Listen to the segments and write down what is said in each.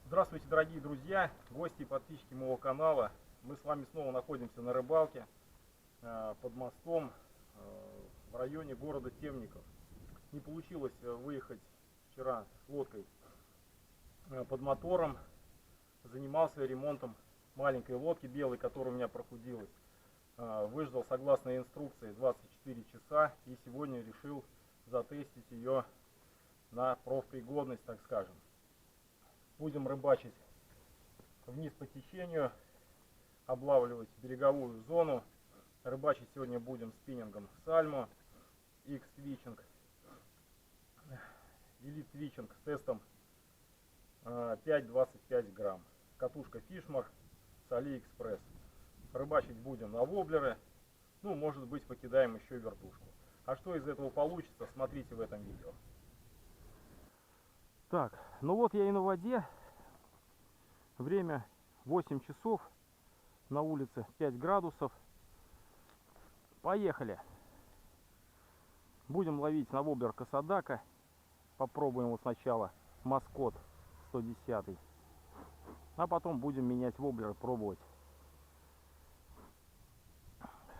Здравствуйте, дорогие друзья, гости и подписчики моего канала. Мы с вами снова находимся на рыбалке под мостом в районе города Темников. Не получилось выехать вчера с лодкой под мотором. Занимался ремонтом маленькой лодки белой, которая у меня прохудилась. Выждал согласно инструкции 24 часа и сегодня решил затестить ее на профпригодность, так скажем. Будем рыбачить вниз по течению, облавливать береговую зону. Рыбачить сегодня будем спиннингом Salmo X-Twitching, Elite Twitching с тестом 5,25 грамм. Катушка Fishmore с AliExpress. Рыбачить будем на воблеры, ну, может быть, покидаем еще вертушку. А что из этого получится, смотрите в этом видео. Так, ну вот я и на воде. Время 8 часов. На улице 5 градусов. Поехали. Будем ловить на воблер Касадака. Попробуем его сначала Маскот 110. А потом будем менять воблеры, пробовать.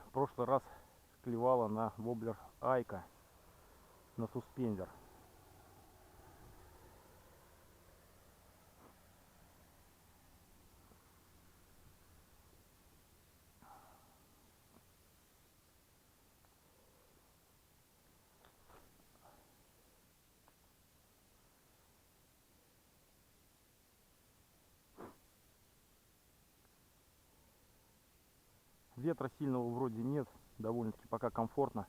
В прошлый раз клевала на воблер Айка, на суспендер. Ветра сильного вроде нет, довольно-таки пока комфортно.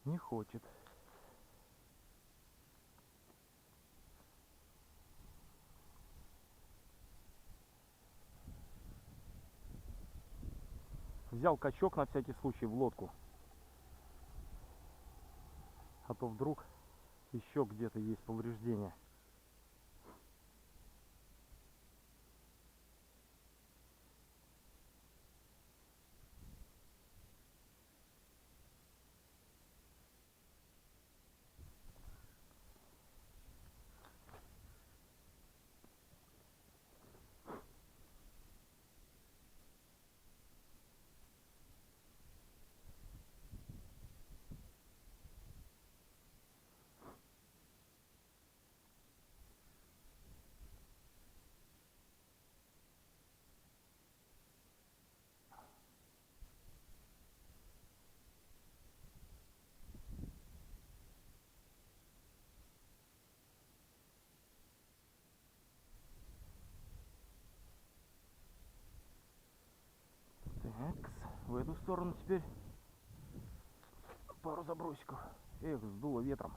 Не хочет. Взял качок на всякий случай в лодку. А то вдруг еще где-то есть повреждения. Так, в эту сторону теперь пару забросиков. Эх, сдуло ветром.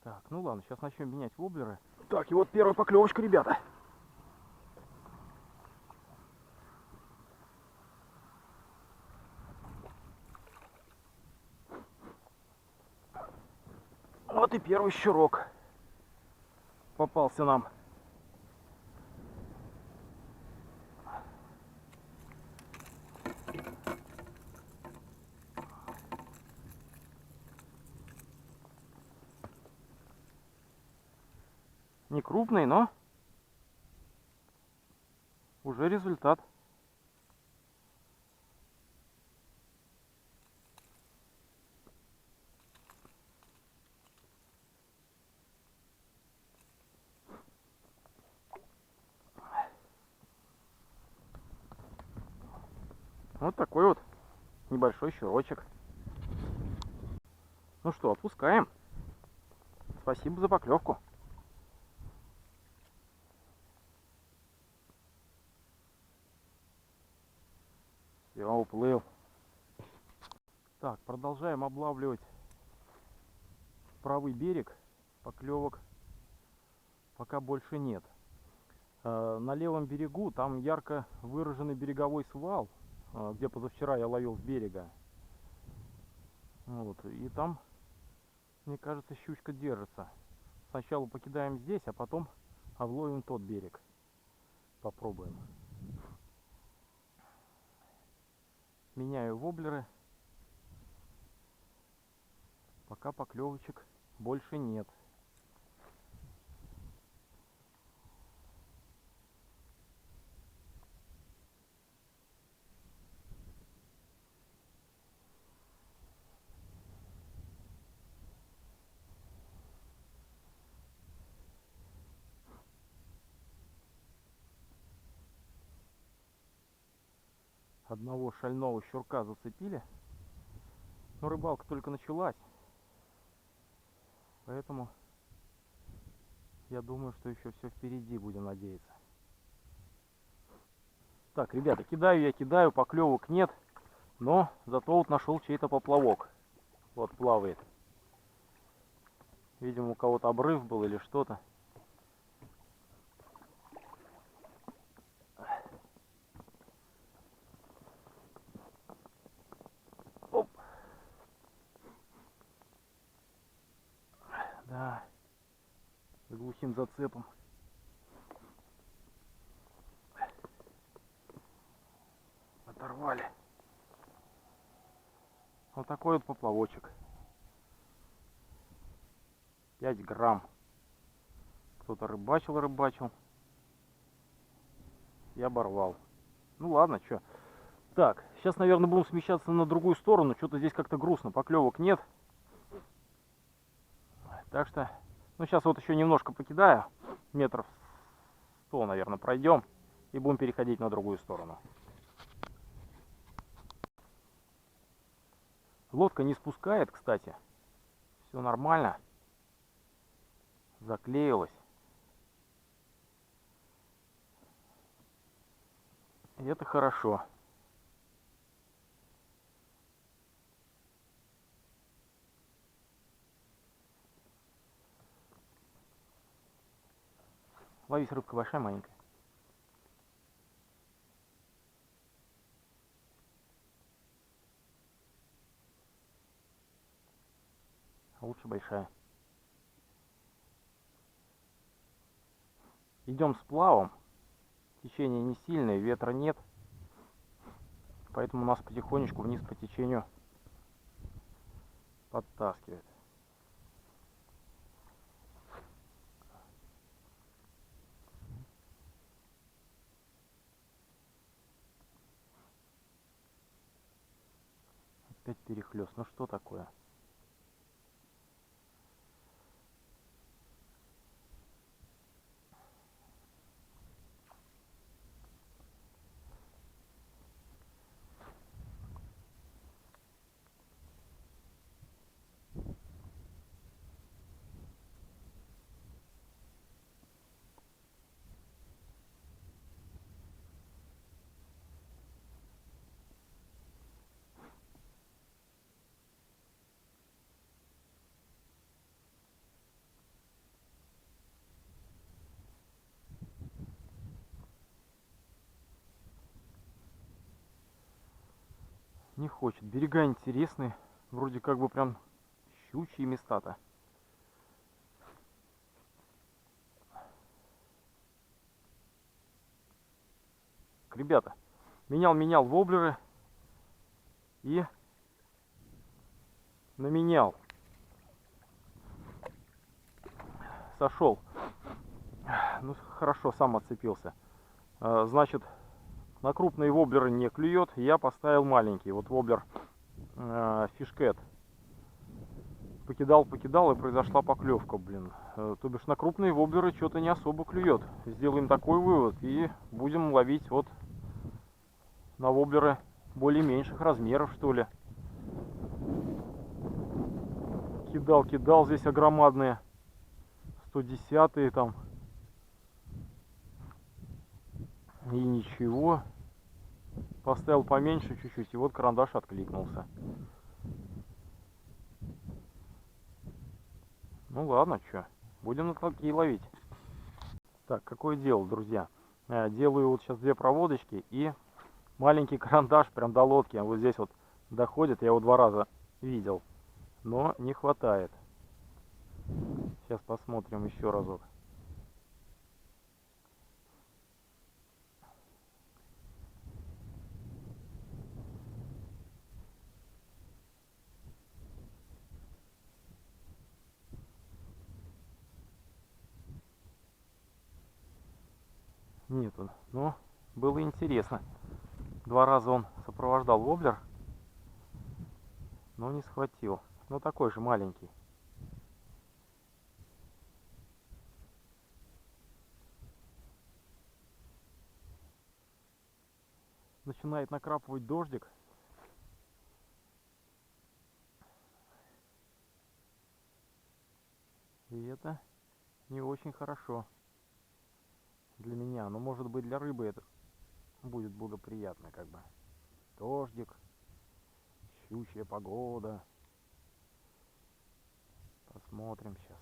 Так, ну ладно, сейчас начнем менять воблеры. Так, и вот первая поклевочка, ребята. Вот и первый щурок попался нам. Не крупный, но уже результат. Вот такой вот небольшой щурочек. Ну что, отпускаем. Спасибо за поклевку. Все, уплыл. Так, продолжаем облавливать правый берег. Поклевок пока больше нет. На левом берегу там ярко выраженный береговой свал, где позавчера я ловил с берега. Вот, и там, мне кажется, щучка держится. Сначала покидаем здесь, а потом обловим тот берег. Попробуем. Меняю воблеры. Пока поклевочек больше нет. Одного шального щурка зацепили. Но рыбалка только началась. Поэтому я думаю, что еще все впереди, будем надеяться. Так, ребята, кидаю, поклевок нет. Но зато вот нашел чей-то поплавок. Вот плавает. Видимо, у кого-то обрыв был или что-то. Оп. Да. С глухим зацепом. Оторвали. Вот такой вот поплавочек. 5 грамм. Кто-то рыбачил. И оборвал. Ну ладно, что. Так, сейчас, наверное, будем смещаться на другую сторону. Что-то здесь как-то грустно. Поклевок нет. Так что, ну сейчас вот еще немножко покидаю. Метров 100, наверное, пройдем. И будем переходить на другую сторону. Лодка не спускает, кстати. Все нормально. Заклеилась. И это хорошо. Ловись, рыбка большая, маленькая. А лучше большая. Идем с плавом. Течение не сильное, ветра нет. Поэтому нас потихонечку вниз по течению подтаскивает. Опять перехлёст. Ну что такое? Не хочет. Берега интересные. Вроде как бы прям щучьи места-то. Ребята, менял воблеры и наменял. Сошел. Ну хорошо, сам отцепился. Значит, на крупные воблеры не клюет. Я поставил маленький. Вот воблер фишкет. Покидал и произошла поклевка, блин. То бишь на крупные воблеры что-то не особо клюет. Сделаем такой вывод и будем ловить вот на воблеры более меньших размеров, что ли. Кидал здесь огромадные 110-е там. И ничего. Поставил поменьше чуть-чуть, и вот карандаш откликнулся. Ну ладно, что, будем на такие ловить. Так, какое дело, друзья. Делаю вот сейчас 2 проводочки и маленький карандаш прям до лодки. Вот здесь вот доходит, я его 2 раза видел, но не хватает. Сейчас посмотрим еще разок. Нет, но было интересно. 2 раза он сопровождал воблер, но не схватил. Ну такой же маленький. Начинает накрапывать дождик. И это не очень хорошо для меня. Но может быть для рыбы это будет благоприятно, как бы. Дождик, щучья погода. Посмотрим сейчас.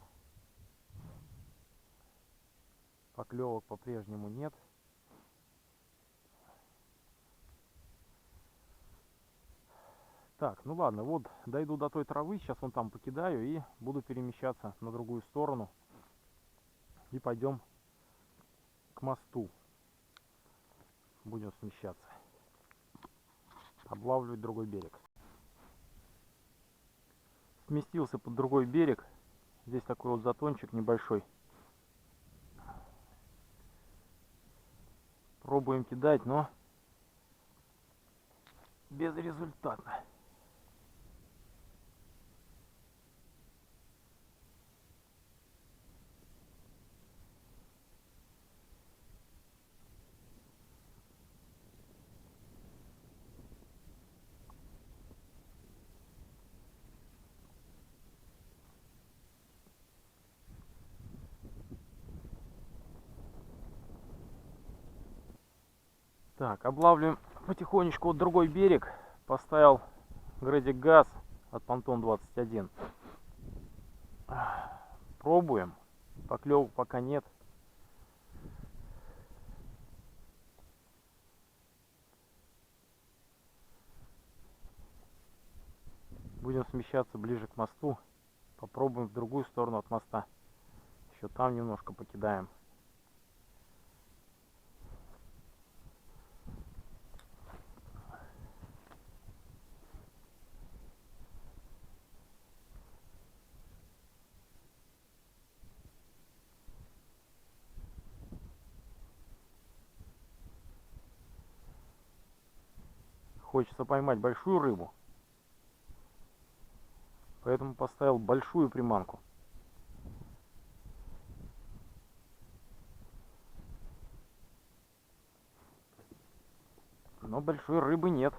Поклевок по-прежнему нет. Так, ну ладно, вот дойду до той травы, сейчас вон там покидаю и буду перемещаться на другую сторону. И пойдем к мосту. Будем смещаться. Облавливать другой берег. Сместился под другой берег. Здесь такой вот затончик небольшой. Пробуем кидать, но безрезультатно. Так, облавливаем потихонечку вот другой берег. Поставил гредик газ от Понтон 21. Пробуем. Поклевок пока нет. Будем смещаться ближе к мосту. Попробуем в другую сторону от моста. Еще там немножко покидаем. Хочется поймать большую рыбу. Поэтому поставил большую приманку. Но большой рыбы нет.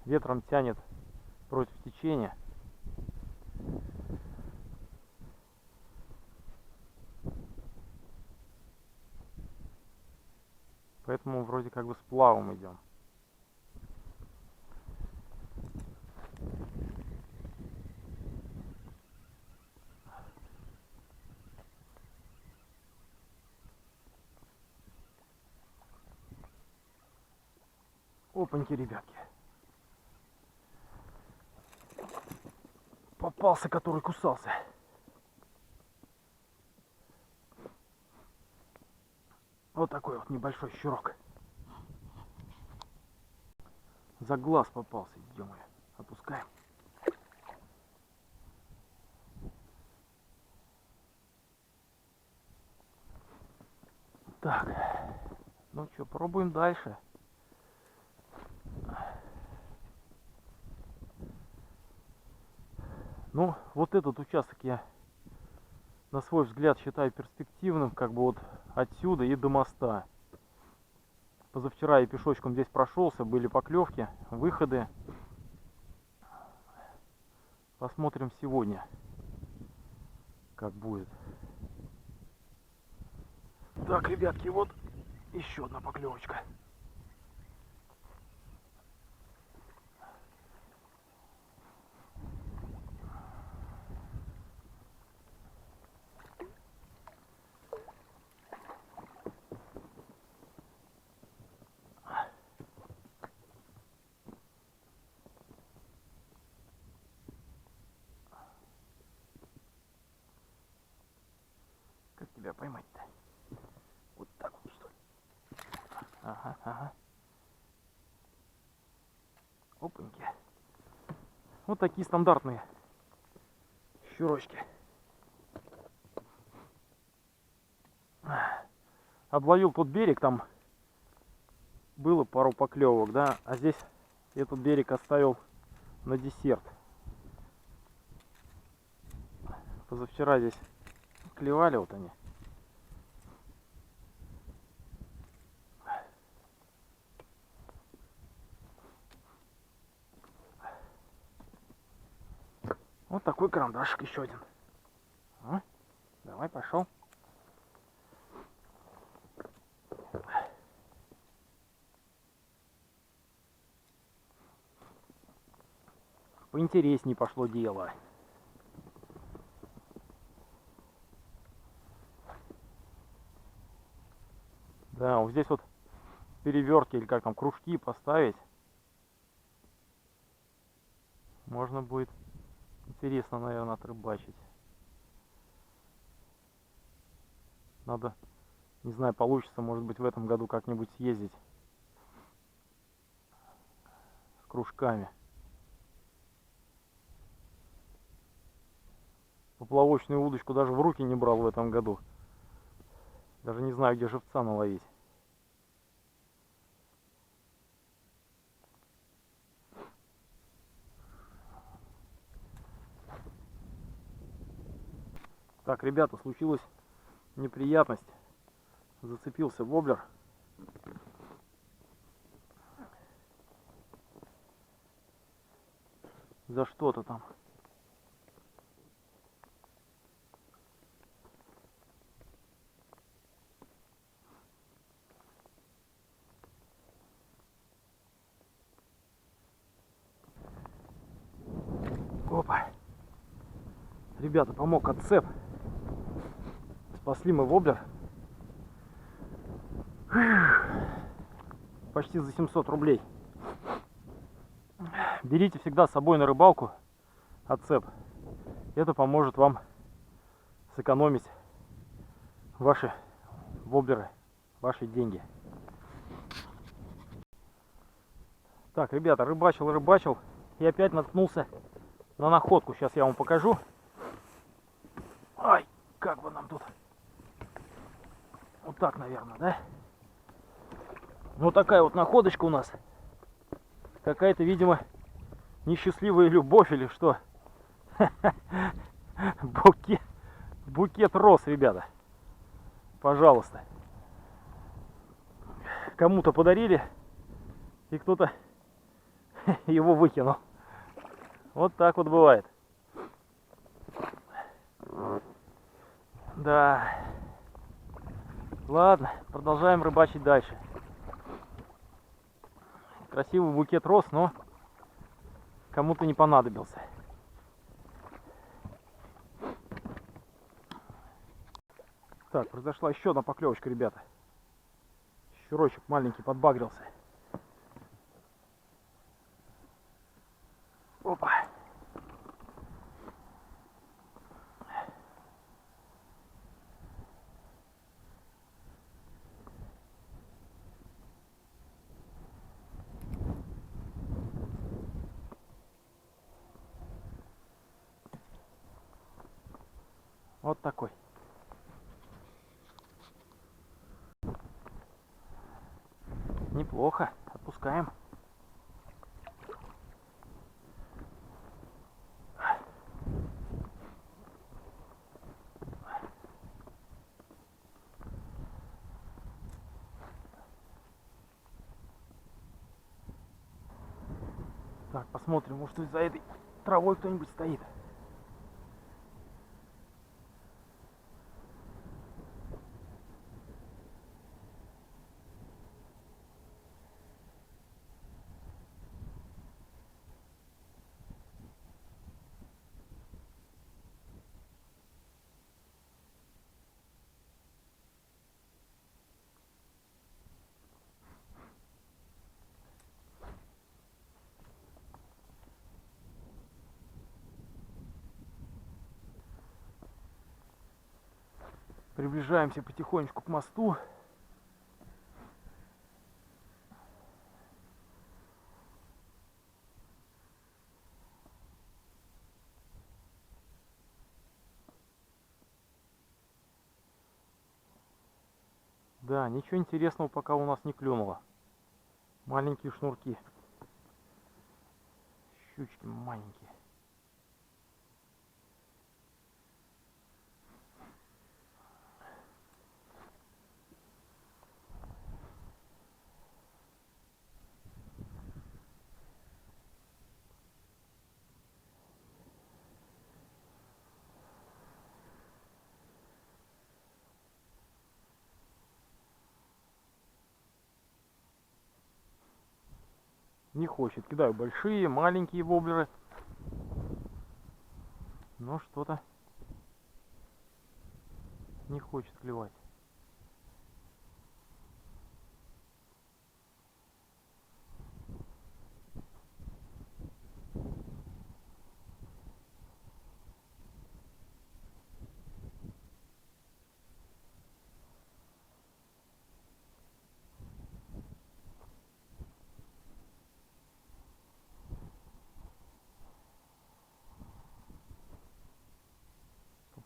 Ветром тянет против течения. Поэтому вроде как бы сплавом идем. Опаньки, ребятки. Попался, который кусался. Вот такой вот небольшой щурок. За глаз попался, ё-моё. Опускаем. Так, ну что, пробуем дальше. Ну, вот этот участок я на свой взгляд считаю перспективным, как бы вот отсюда и до моста. Позавчера я пешочком здесь прошелся, были поклевки, выходы. Посмотрим сегодня, как будет. Так, ребятки, вот еще одна поклевочка. Как тебя поймать-то? Вот так вот, что ли? Ага, ага. Опаньки. Вот такие стандартные щурочки. Обловил тот берег, там было пару поклевок, да, а здесь этот берег оставил на десерт. Позавчера здесь клевали вот они. Вот такой карандашик еще один. Давай, пошел. Поинтересней пошло дело. Да, вот здесь вот перевертки или как там, кружки поставить. Можно будет интересно, наверное, отрыбачить. Надо, не знаю, получится, может быть, в этом году как-нибудь съездить с кружками. Поплавочную удочку даже в руки не брал в этом году. Даже не знаю, где живца наловить. Так, ребята, случилась неприятность. Зацепился воблер. За что-то там. Опа. Ребята, помог отцеп. Спасли мы воблер. Почти за 700 рублей. Берите всегда с собой на рыбалку отцеп. Это поможет вам сэкономить ваши воблеры, ваши деньги. Так, ребята, рыбачил и опять наткнулся на находку. Сейчас я вам покажу. Ай, как бы нам тут. Вот так, наверное, да? Вот такая вот находочка у нас. Какая-то, видимо, несчастливая любовь или что. Букет роз, ребята. Пожалуйста. Кому-то подарили, и кто-то его выкинул. Вот так вот бывает. Да. Ладно, продолжаем рыбачить дальше. Красивый букет роз, но кому-то не понадобился. Так, произошла еще одна поклевочка, ребята. Щурочек маленький подбагрился. Опа. Вот такой. Неплохо. Отпускаем. Так, посмотрим, может за этой травой кто-нибудь стоит. Приближаемся потихонечку к мосту. Да, ничего интересного пока у нас не клюнуло. Маленькие шнурки. Щучки маленькие. Не хочет. Кидаю большие, маленькие воблеры. Но что-то не хочет клевать.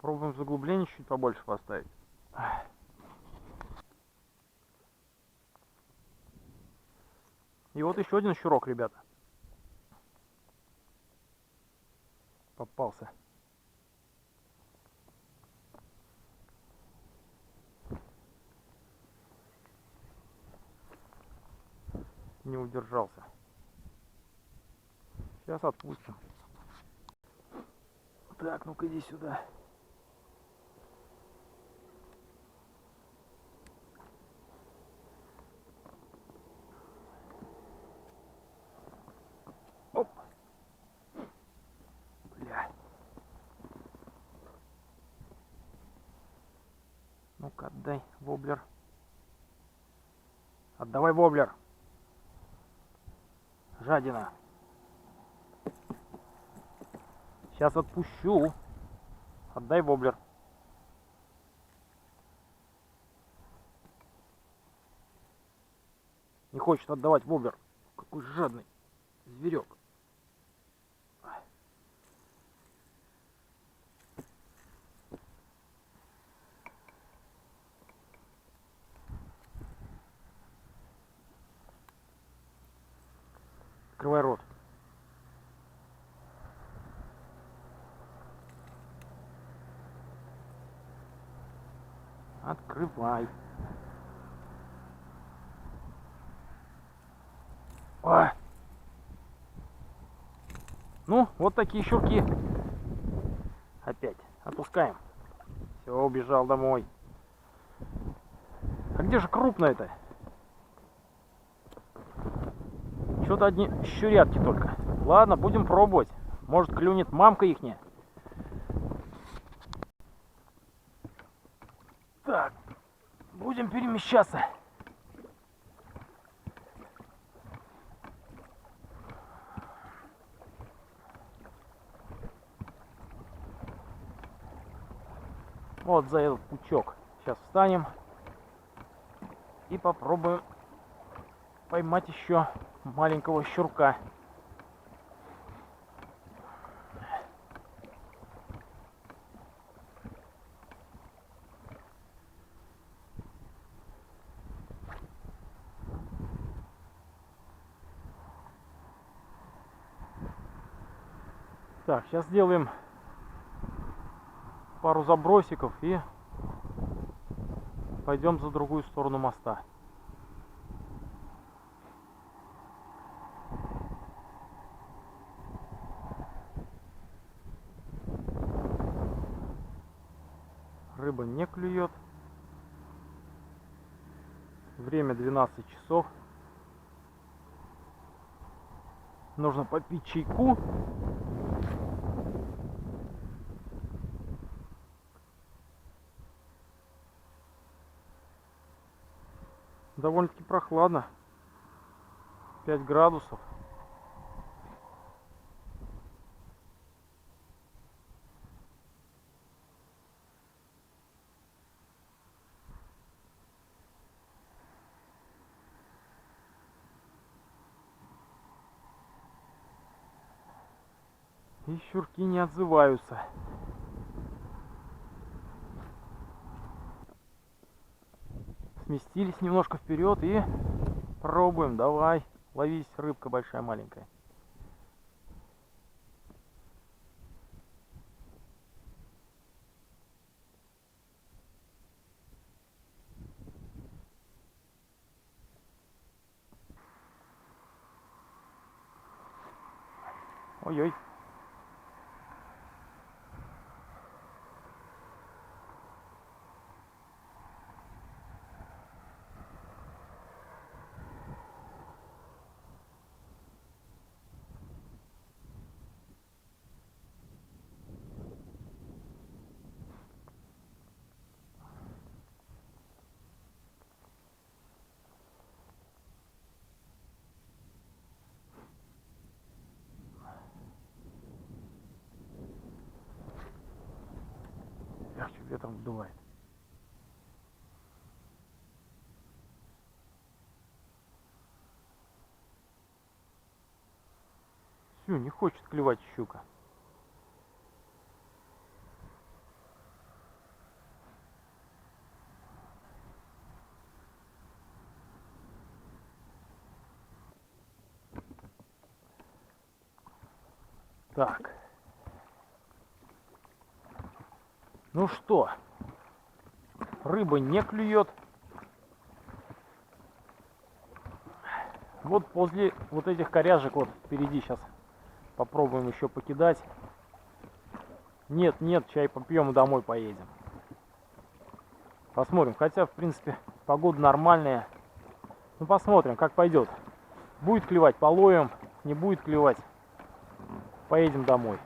Попробуем заглубление чуть побольше поставить. И вот еще один щурок, ребята. Попался. Не удержался. Сейчас отпустим. Так, ну-ка иди сюда. Оп. Бля. Ну-ка, отдай воблер. Отдавай воблер. Жадина. Сейчас отпущу. Отдай воблер. Не хочет отдавать воблер. Какой жадный зверек. Открывай рот. Открывай. Ой. Ну, вот такие щурки. Опять. Отпускаем. Все, убежал домой. А где же крупная-то? Что-то одни щурятки только. Ладно, будем пробовать. Может, клюнет мамка ихняя. Так, будем перемещаться. Вот за этот пучок. Сейчас встанем и попробуем поймать еще маленького щурка. Так, сейчас сделаем пару забросиков и пойдем за другую сторону моста. Рыба не клюет. Время 12 часов. Нужно попить чайку. Довольно-таки прохладно. 5 градусов. И щурки не отзываются. Сместились немножко вперед и пробуем. Давай, ловись, рыбка большая, маленькая. Ой-ой. Эх, что ветром вдувает. Все, не хочет клевать щука. Так. Ну что, рыба не клюет. Вот после вот этих коряжек вот впереди сейчас попробуем еще покидать. Нет, нет, чай попьем и домой поедем. Посмотрим. Хотя, в принципе, погода нормальная. Ну, посмотрим, как пойдет. Будет клевать, половим. Не будет клевать, поедем домой.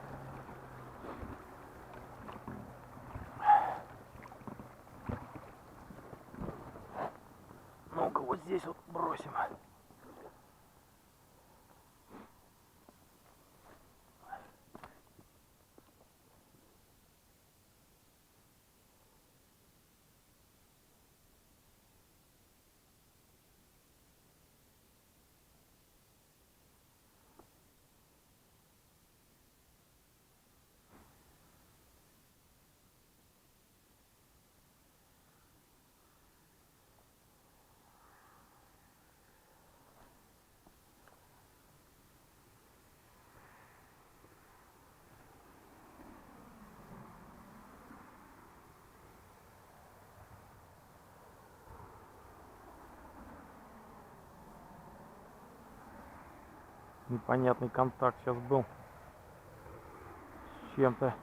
Ну-ка, вот здесь вот бросим. Непонятный контакт сейчас был с чем-то.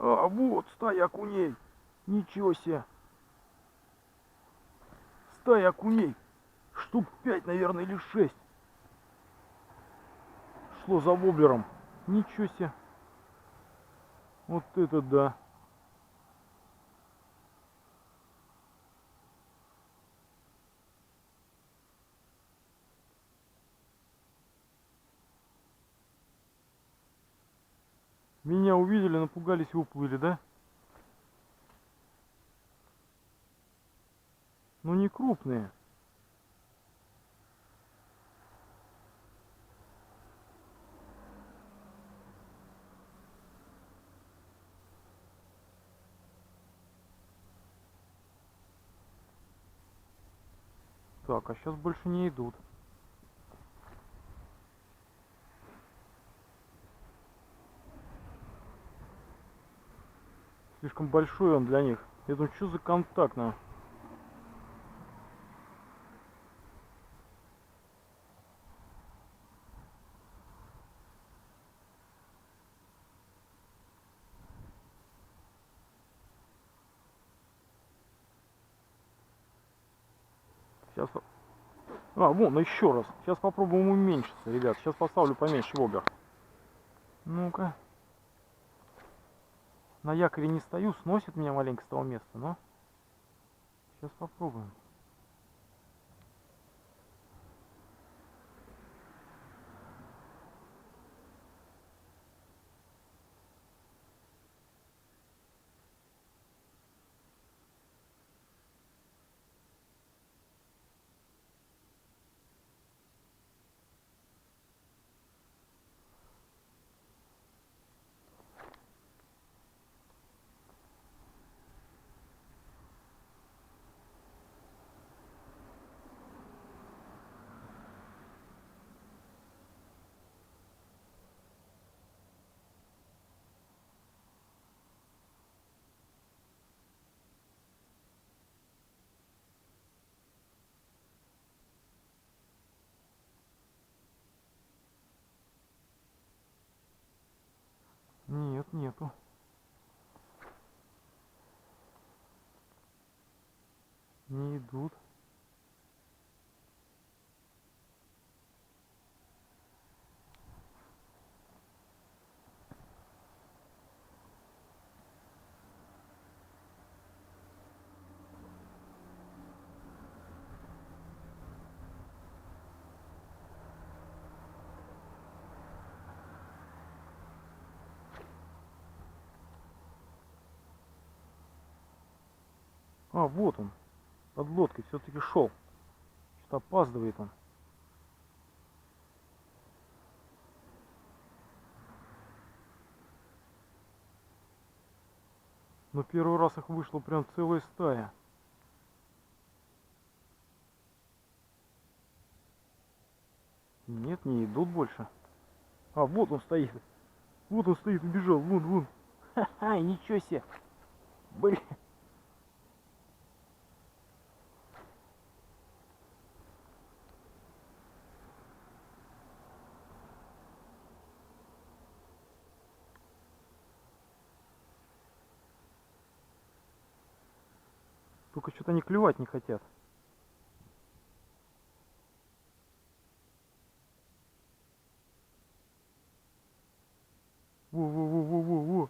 А, вот стая окуней. Ничего себе. Стая окуней. Штук 5, наверное, или 6. Шло за воблером. Ничего себе. Вот это да. Меня увидели, напугались и уплыли, да? Ну не крупные. Так, а сейчас больше не идут. Слишком большой он для них. Я думаю, что за контактно? Сейчас... А, вон, еще раз. Сейчас попробуем уменьшиться, ребят. Сейчас поставлю поменьше воблер. Ну-ка. На якоре не стою, сносит меня маленько с того места, но... Сейчас попробуем. Нет, нету. Не идут. А, вот он. Под лодкой все-таки шел. Что-то опаздывает он. Но первый раз их вышло прям целая стая. Нет, не идут больше. А, вот он стоит. Вот он стоит, убежал. Вон, вон. Ха-ха, ничего себе. Блин. Только что-то они клевать не хотят. Во-во-во-во-во-во.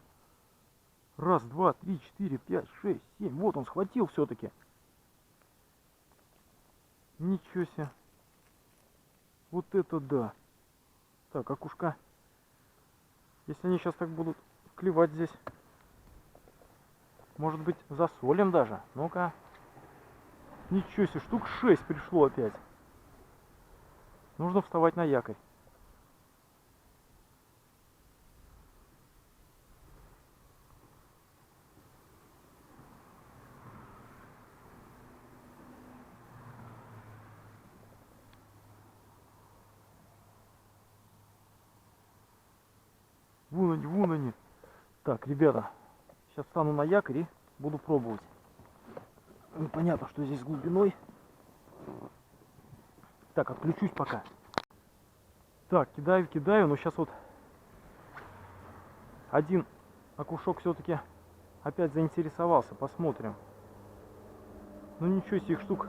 Раз, два, три, четыре, пять, шесть, семь. Вот он схватил все-таки. Ничего себе. Вот это да. Так, окушка. Если они сейчас так будут клевать здесь. Может быть, засолим даже. Ну-ка. Ничего себе, штук 6 пришло опять. Нужно вставать на якорь. Вон они, вон они. Так, ребята, сейчас стану на якорь и буду пробовать. Непонятно, что здесь с глубиной. Так, отключусь пока. Так, кидаю, но сейчас вот один окушок все-таки опять заинтересовался. Посмотрим. Ну ничего себе, их штук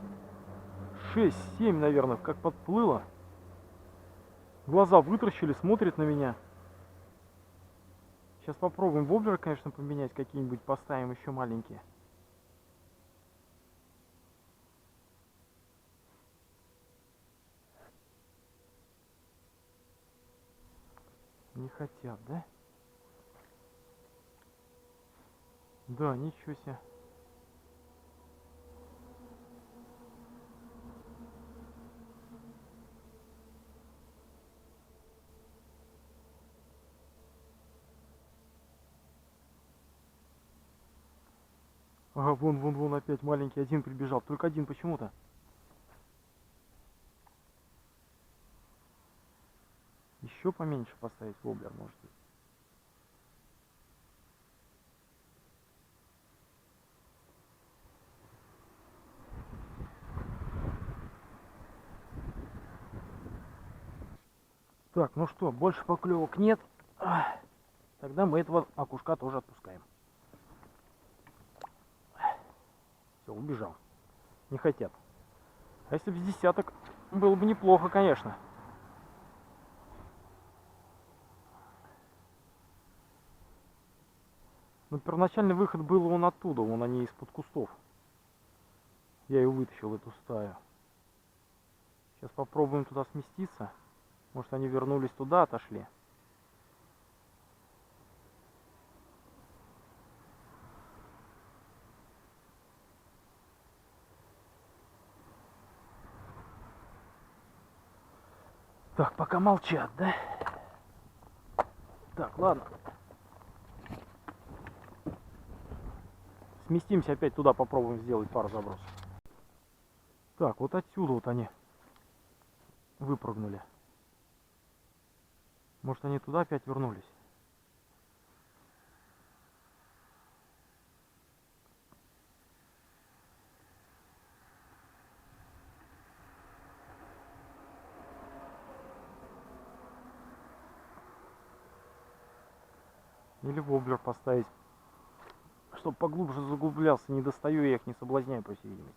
6-7, наверное, как подплыло. Глаза вытращили, смотрит на меня. Сейчас попробуем воблеры, конечно, поменять, какие-нибудь поставим еще маленькие. Не хотят, да? Да, ничего себе. Ага, вон опять маленький один прибежал. Только один почему-то. Еще поменьше поставить воблер, может быть. Так, ну что, больше поклевок нет. Тогда мы этого окушка тоже отпускаем. Все, убежал. Не хотят. А если бы с десяток, было бы неплохо, конечно. Но первоначальный выход был вон оттуда, вон они из-под кустов. Я ее вытащил, эту стаю. Сейчас попробуем туда сместиться. Может, они вернулись туда, отошли. Так, пока молчат, да? Так, ладно. Сместимся опять туда, попробуем сделать пару забросов. Так, вот отсюда вот они выпрыгнули. Может, они туда опять вернулись? Или воблер поставить, чтобы поглубже заглублялся. Не достаю я их, не соблазняю, по всей видимости.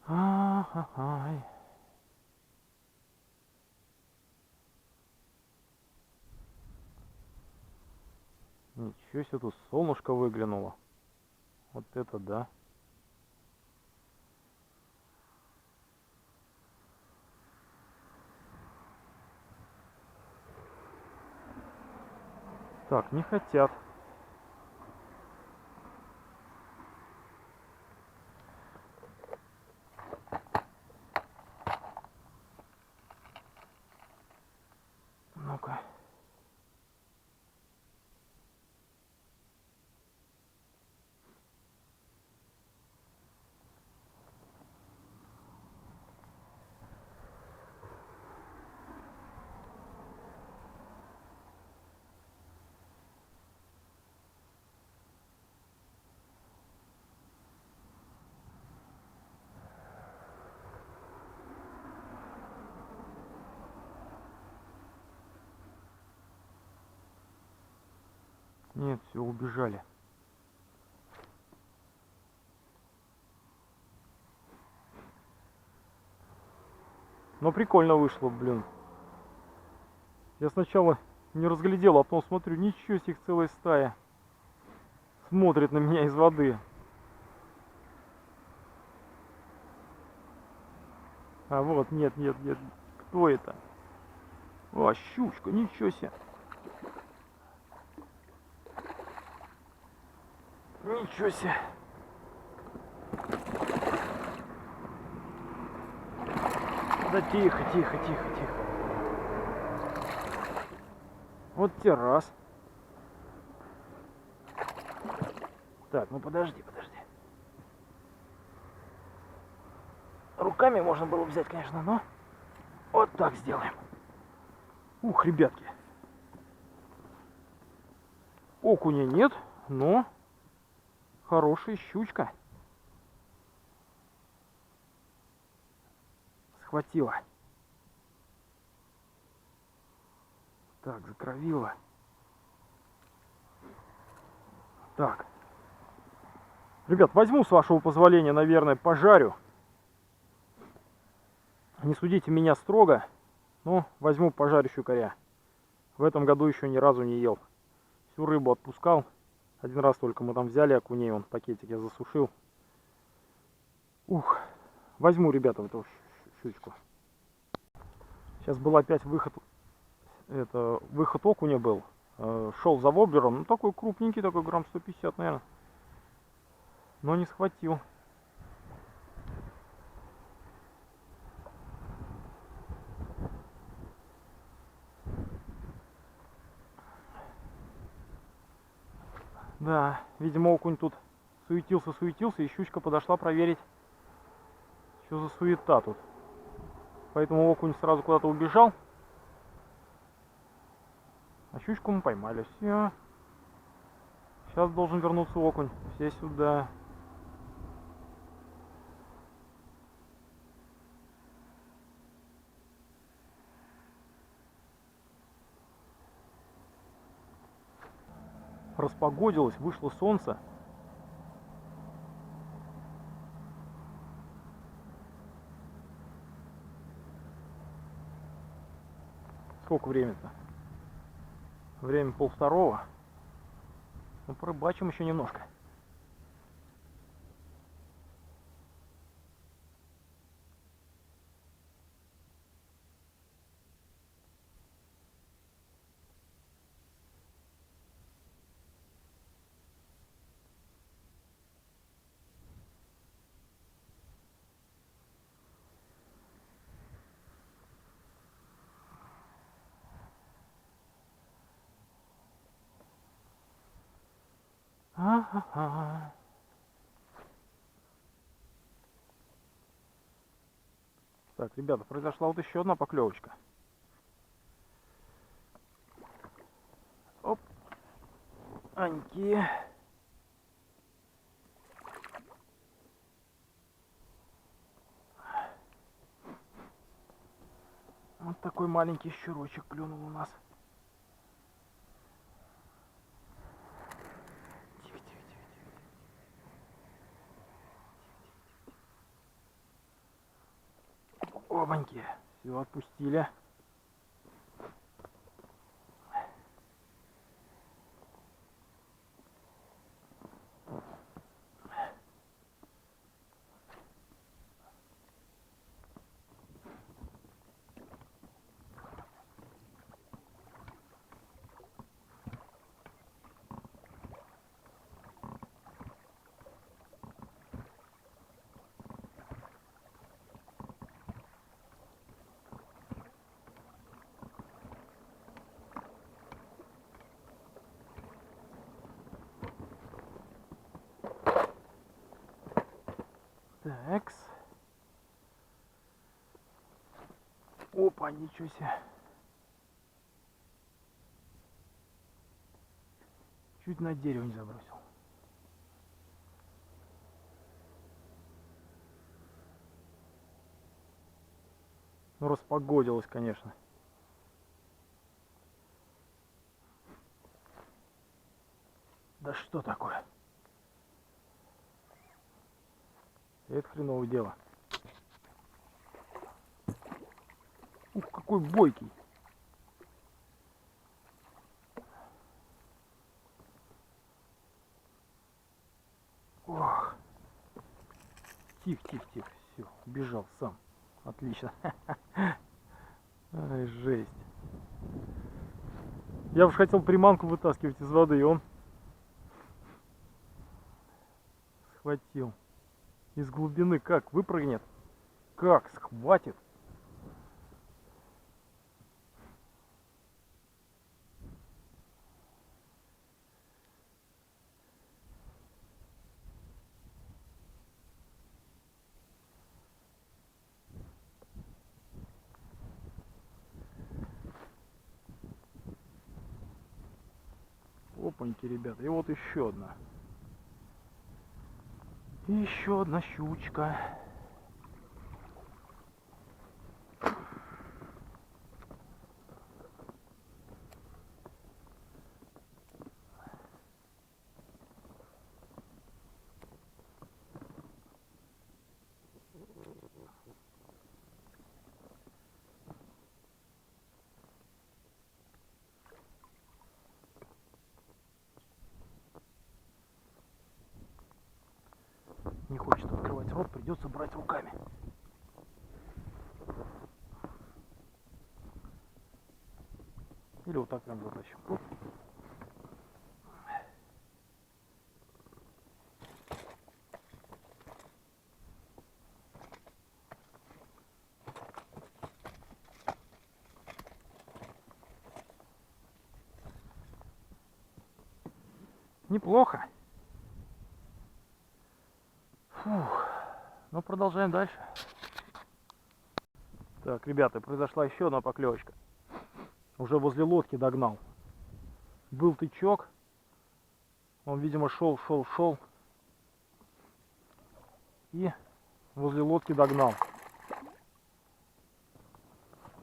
Ай. Ничего себе, тут солнышко выглянуло. Вот это да. Так, не хотят. Ну-ка. Нет, все, убежали. Но прикольно вышло, блин. Я сначала не разглядел, а потом смотрю, ничего себе, их целая стая. Смотрит на меня из воды. А вот, нет. Кто это? О, щучка, ничего себе. Ничего себе. Да тихо. Вот те раз. Так, ну подожди. Руками можно было взять, конечно, но вот так сделаем. Ух, ребятки. Окуня нет, но хорошая щучка. Схватила. Так, закровила. Так. Ребят, возьму, с вашего позволения, наверное, пожарю. Не судите меня строго, но возьму, пожарю щукаря. В этом году еще ни разу не ел. Всю рыбу отпускал. Один раз только мы там взяли окуней, он в пакетике засушил. Ух, возьму, ребята, эту щучку. Сейчас был опять выход окуня был. шел за воблером, ну такой крупненький, такой грамм 150, наверное, но не схватил. Да, видимо, окунь тут суетился, и щучка подошла проверить, что за суета тут. Поэтому окунь сразу куда-то убежал, а щучку мы поймали. Все. Сейчас должен вернуться окунь. Все сюда. Распогодилось, вышло солнце. Сколько времени-то? Время 1:30. Ну, порыбачим еще немножко. Ага. Так, ребята, произошла вот еще одна поклевочка. Оп. Аньки. Вот такой маленький щурочек клюнул у нас. Тихо, тихо, тихо, тихо. Опаньки. Все, отпустили. Такс. Опа, ничего себе. Чуть на дерево не забросил. Ну, распогодилось, конечно. Да что такое? Это хреновое дело. Ух, какой бойкий. Ох. Тихо, тихо, тихо. Все, убежал сам. Отлично. Ай, жесть. Я уж хотел приманку вытаскивать из воды, и он схватил. Из глубины как? Выпрыгнет? Как? Схватит? Опаньки, ребята. И вот еще одна. И еще одна щучка. Не хочет открывать рот, придется брать руками. Или вот так прям затащим. Оп. Неплохо. Фух. Ну, продолжаем дальше. Так, ребята, произошла еще одна поклевочка. Уже возле лодки догнал. Был тычок. Он, видимо, шел. И возле лодки догнал.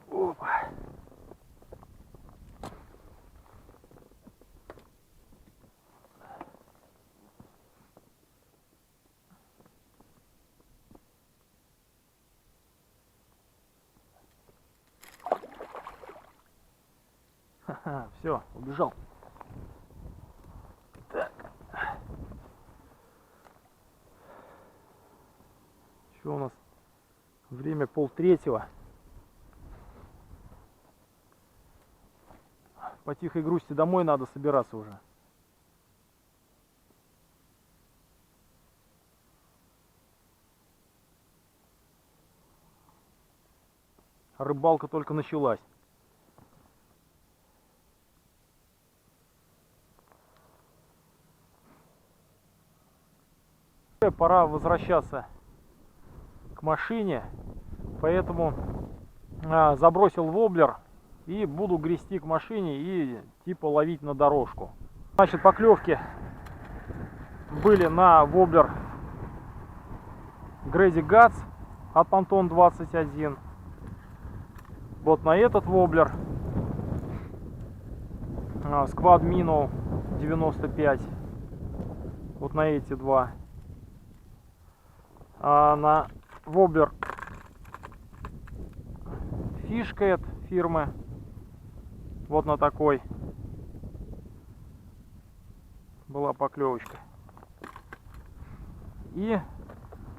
Опа. Ха-ха, все, убежал. Так. Что у нас? Время 2:30. По тихой грусти домой надо собираться уже. Рыбалка только началась. Пора возвращаться к машине, поэтому забросил воблер и буду грести к машине и типа ловить на дорожку. Значит, поклевки были на воблер Грэди Гатс от Pantone 21. Вот на этот воблер Squad Minnow 95. Вот на эти два. А на воблер Fishcat фирмы вот на такой была поклевочка. И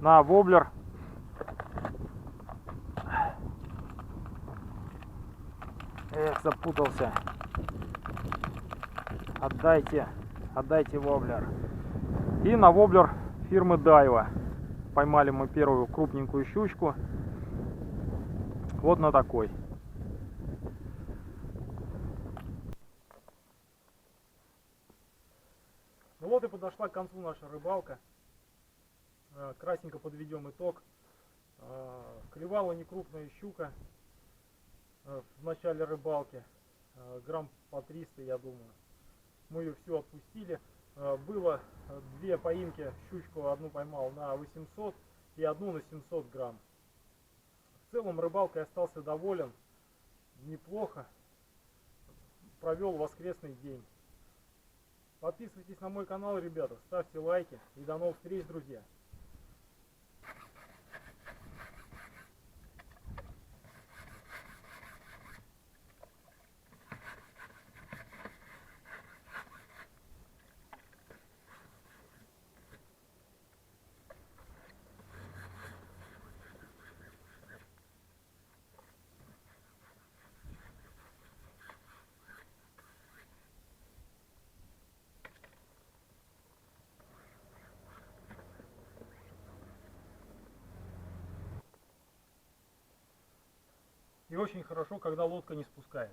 на воблер запутался. Отдайте воблер. И на воблер фирмы Daiwa поймали мы первую крупненькую щучку. Вот на такой. Ну вот и подошла к концу наша рыбалка. Красненько подведем итог. Клевала некрупная щука в начале рыбалки. Грамм по 300, я думаю. Мы ее всю отпустили. Было две поимки. Щучку одну поймал на 800 и одну на 700 грамм. В целом рыбалкой остался доволен. Неплохо. Провел воскресный день. Подписывайтесь на мой канал, ребята. Ставьте лайки. И до новых встреч, друзья. И очень хорошо, когда лодка не спускает.